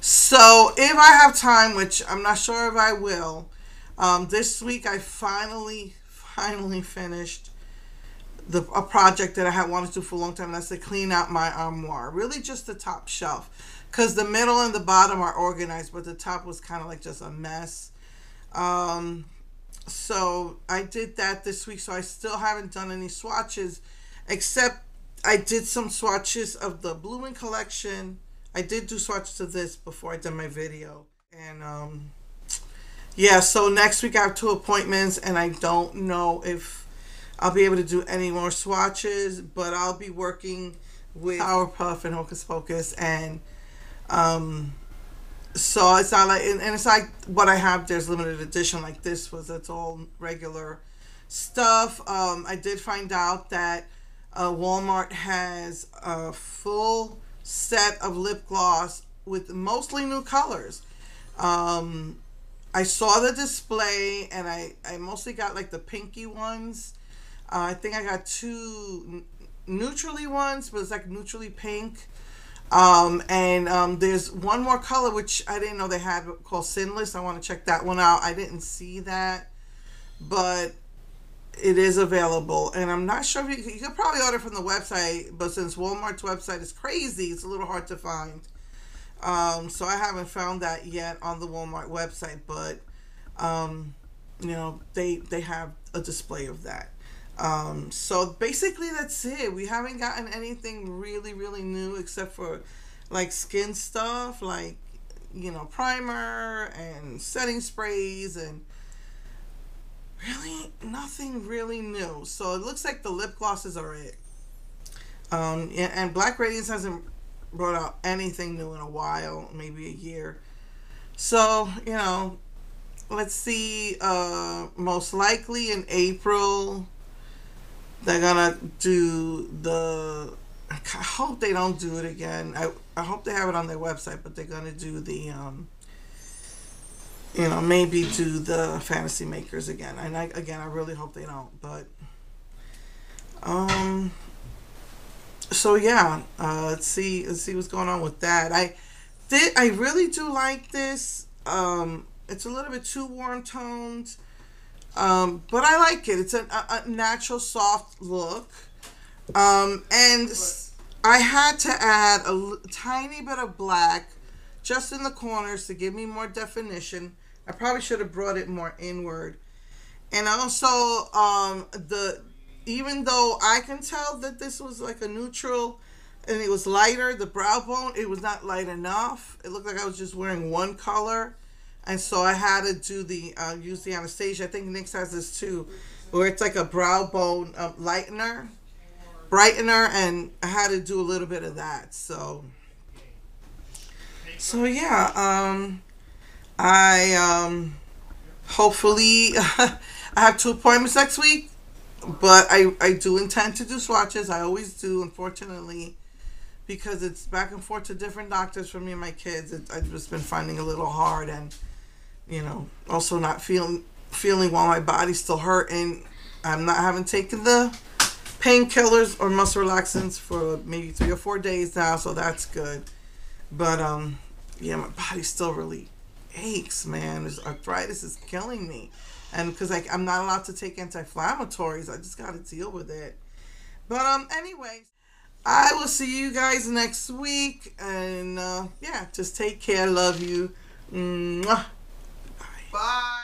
So if I have time, which I'm not sure if I will, this week I finally finished a project that I had wanted to do for a long time. And that's to clean out my armoire. Really just the top shelf. Because the middle and the bottom are organized, but the top was kind of like just a mess. So I did that this week. So I still haven't done any swatches, except I did some swatches of the Bloomin collection. I did do swatches of this before I did my video. And yeah, so next week I have 2 appointments, and I don't know if I'll be able to do any more swatches, but I'll be working with Powerpuff and Hocus Pocus, and so it's not like, and it's like what I have there's limited edition like this was. It's all regular stuff. I did find out that Walmart has a full set of lip gloss with mostly new colors. I saw the display, and I mostly got like the pinky ones. I think I got 2 neutrally ones, but it's like neutrally pink. There's one more color which I didn't know they had, called Sinless. I want to check that one out. I didn't see that, but it is available, and I'm not sure if you could probably order from the website, but since Walmart's website is crazy, it's a little hard to find. So I haven't found that yet on the Walmart website, but you know, they have a display of that. So basically that's it. We haven't gotten anything really new except for like skin stuff, like, you know, primer and setting sprays, and really nothing really new. So it looks like the lip glosses are it. And Black Radiance hasn't brought out anything new in a while, maybe a year. So, you know, let's see, most likely in April they're gonna do the, I hope they don't do it again. I hope they have it on their website, but they're gonna do the you know, maybe do the Fantasy Makers again. And I really hope they don't. But so yeah, let's see what's going on with that. I really do like this. It's a little bit too warm toned, but I like it. It's a natural soft look, and I had to add a tiny bit of black just in the corners to give me more definition. I probably should have brought it more inward. And also, even though I can tell that this was like a neutral and it was lighter, the brow bone, it was not light enough. It looked like I was just wearing one color. And so I had to do use the Anastasia. I think NYX has this too, where it's like a brow bone brightener, and I had to do a little bit of that. So yeah, I hopefully I have 2 appointments next week, but I do intend to do swatches. I always do, unfortunately, because it's back and forth to different doctors for me and my kids. I've just been finding it a little hard, and you know, also not feeling while my body's still hurting. I haven't taken the painkillers or muscle relaxants for maybe 3 or 4 days now, so that's good. But yeah, my body still really aches, man. This arthritis is killing me, and because I'm not allowed to take anti-inflammatories, I just got to deal with it. But anyways, I will see you guys next week, and yeah, just take care. Love you. Mwah. Bye.